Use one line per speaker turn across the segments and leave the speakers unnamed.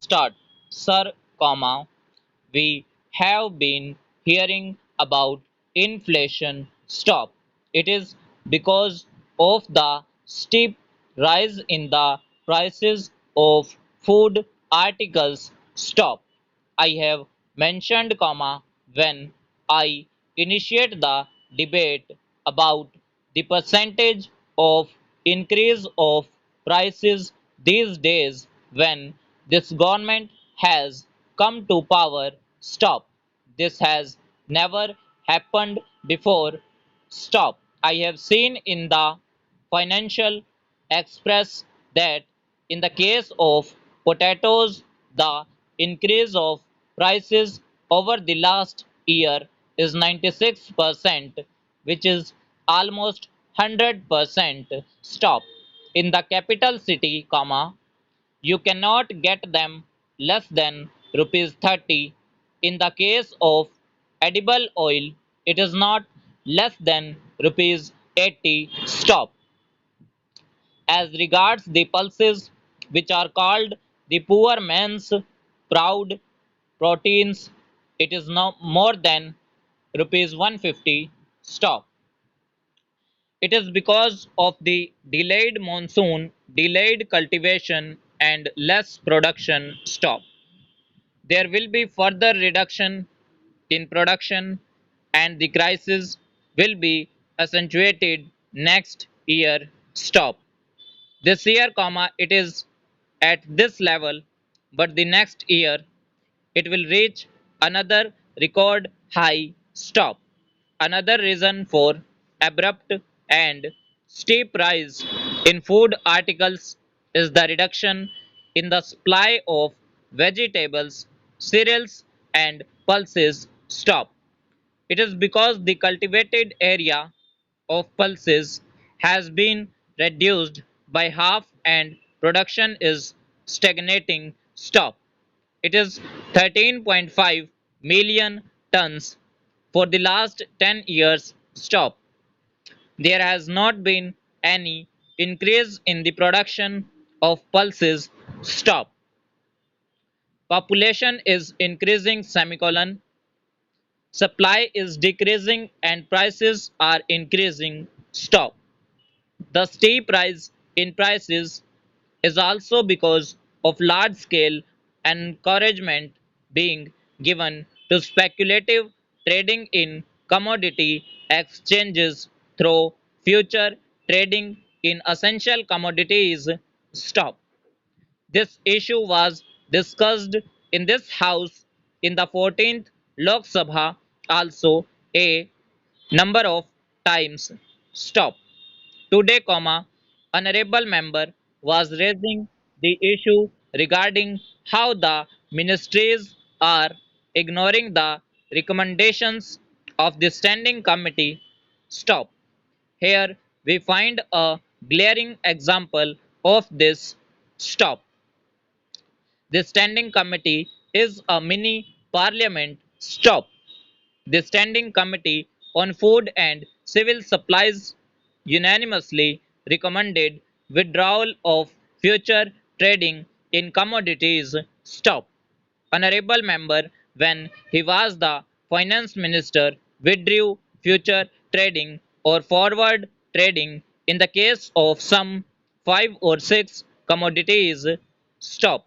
start. Sir, comma, we have been hearing about inflation. Stop. It is because of the steep rise in the prices of food articles. Stop. I have mentioned, comma, when I initiate the debate about the percentage of increase of prices these days when this government has come to power. Stop. This has never happened before. Stop. I have seen in the Financial Express that in the case of potatoes, the increase of prices over the last year is 96%, which is almost 100%. Stop. In the capital city, comma, you cannot get them less than rupees 30. In the case of edible oil, it is not less than rupees 80. Stop. As regards the pulses, which are called the poor man's proud proteins, it is no more than rupees 150. Stop. It is because of the delayed monsoon, delayed cultivation, and less production. Stop. There will be further reduction in production, and the crisis will be accentuated next year. Stop. This year, comma, it is at this level, but the next year it will reach another record high. Stop. Another reason for abrupt and steep rise in food articles is the reduction in the supply of vegetables, cereals, and pulses. Stop. It is because the cultivated area of pulses has been reduced by half and production is stagnating. Stop. It is 13.5 million tons for the last 10 years. Stop. There has not been any increase in the production of pulses. Stop. Population is increasing semicolon. Supply is decreasing and prices are increasing. Stop. The steep rise in prices is also because of large scale encouragement being given to speculative trading in commodity exchanges through future trading in essential commodities. Stop. This issue was discussed in this House in the 14th Lok Sabha also a number of times. Stop. Today, comma, honorable member was raising the issue regarding how the ministries are ignoring the recommendations of the standing committee. Stop. Here we find a glaring example of this. Stop. The standing committee is a mini parliament. Stop. The Standing Committee on Food and Civil Supplies unanimously recommended withdrawal of future trading in commodities. Stop. Honorable member, when he was the finance minister, withdrew future trading or forward trading in the case of some 5 or 6 commodities. Stop.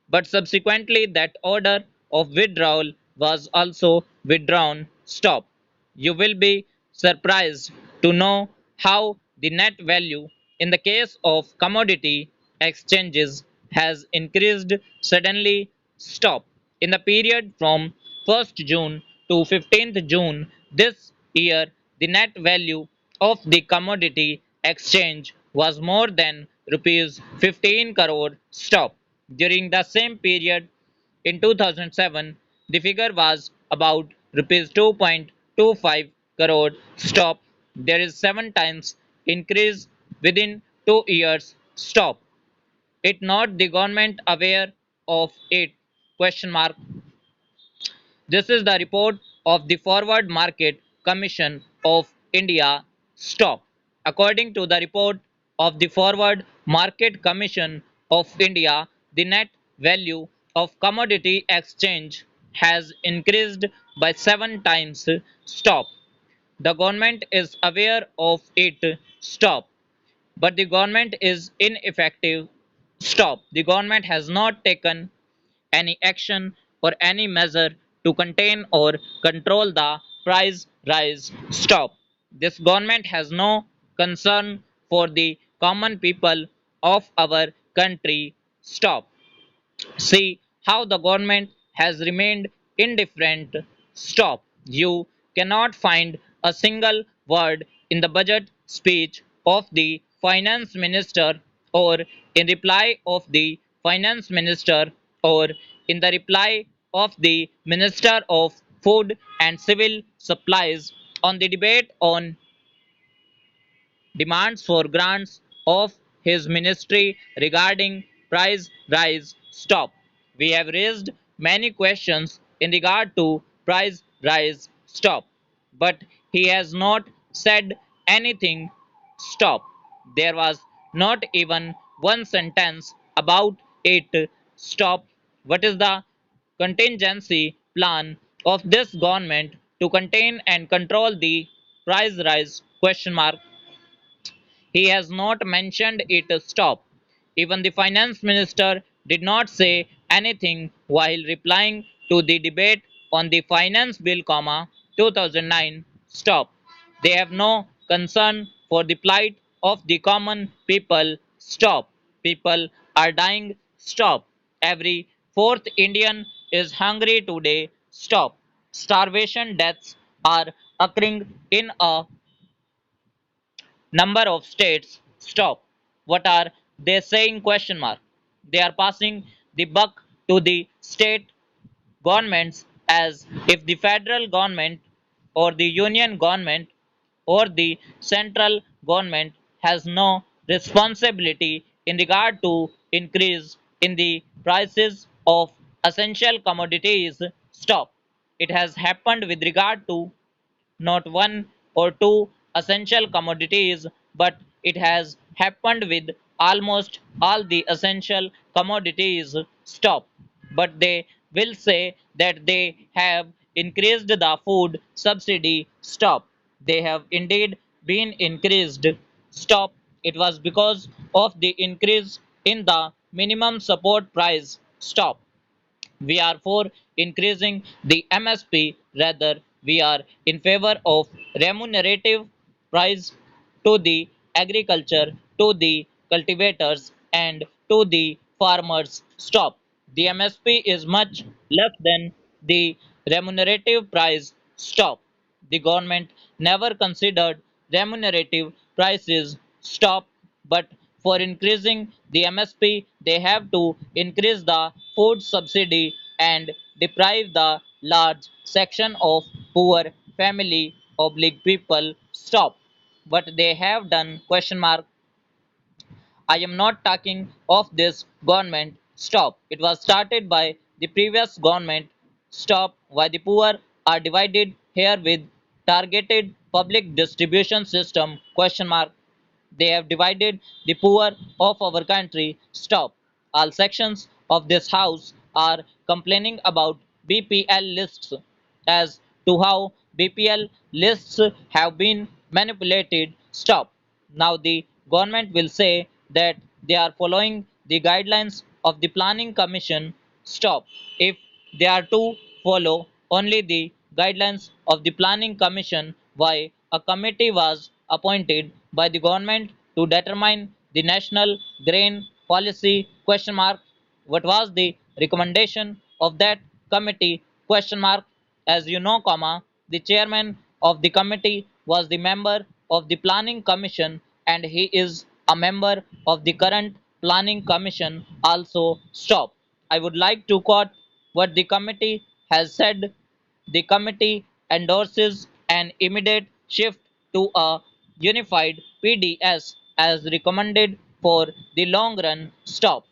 But subsequently, that order of withdrawal was also withdrawn. Stop. You will be surprised to know how the net value in the case of commodity exchanges has increased suddenly. Stop. In the period from 1st June to 15th June this year, the net value of the commodity exchange was more than rupees 15 crore. Stop. During the same period in 2007, the figure was about rupees 2.25 crore. Stop. There is 7 times increase within 2 years. Stop. It not the government aware of it? Question mark. This is the report of the Forward Market Commission of India. Stop. According to the report of the Forward Market Commission of India, the net value of commodity exchange has increased by 7 times. Stop. The government is aware of it. Stop. But the government is ineffective. Stop. The government has not taken any action or any measure to contain or control the price rise. Stop. This government has no concern for the common people of our country. Stop. See how the government has remained indifferent. Stop. You cannot find a single word in the budget speech of the finance minister, or in reply of the finance minister, or in the reply of the minister of food and civil supplies on the debate on demands for grants of his ministry regarding price rise. Stop. We have raised many questions in regard to price rise. Stop. But he has not said anything. Stop. There was not even one sentence about it. Stop. What is the contingency plan of this government to contain and control the price rise? Question mark. He has not mentioned it. Stop. Even the finance minister did not say anything while replying to the debate on the finance bill, 2009. Stop. They have no concern for the plight of the common people. Stop. People are dying. Stop. Every fourth Indian is hungry today. Stop. Starvation deaths are occurring in a number of states. Stop. What are they saying? Question mark. They are passing the buck to the state governments as if the federal government or the union government or the central government has no responsibility in regard to increase in the prices of essential commodities. Stop. It has happened with regard to not one or two essential commodities, but it has happened with almost all the essential commodities. Stop. But they will say that they have increased the food subsidy. Stop. They have indeed been increased. Stop. It was because of the increase in the minimum support price. Stop. We are for increasing the MSP, rather, we are in favor of remunerative price to the agriculture, to the cultivators, and to the farmers. Stop. The MSP is much less than the remunerative price. Stop. The government never considered remunerative prices. Stop. But for increasing the MSP, they have to increase the food subsidy and deprive the large section of poor family oblique people. Stop. What they have done? Question mark. I am not talking of this government. Stop. It was started by the previous government. Stop. Why the poor are divided here with targeted public distribution system? Question mark. They have divided the poor of our country. Stop. All sections of this house are complaining about BPL lists as to how BPL lists have been manipulated. Stop. Now the government will say that they are following the guidelines of the planning commission. Stop. If they are to follow only the guidelines of the planning commission, why a committee was appointed by the government to determine the national grain policy? Question mark. What was the recommendation of that committee? Question mark. As you know, the chairman of the committee was the member of the planning commission, and he is a member of the current planning commission also. Stop. I would like to quote what the committee has said. The committee endorses an immediate shift to a unified PDS as recommended for the long run. Stop.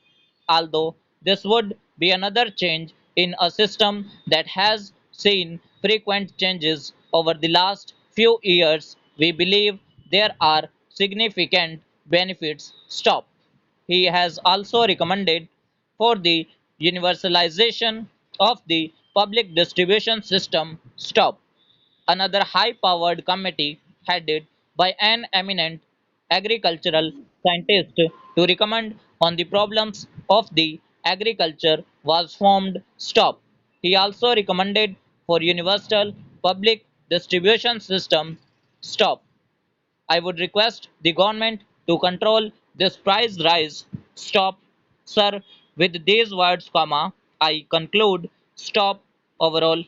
Although this would be another change in a system that has seen frequent changes over the last few years, we believe there are significant benefits. Stop. He has also recommended for the universalization of the public distribution system stop. Another high-powered committee headed by an eminent agricultural scientist to recommend on the problems of the agriculture was formed stop. He also recommended for universal public distribution system stop. I would request the government to control this price rise. Stop, sir. With these words, comma, I conclude. Stop overall.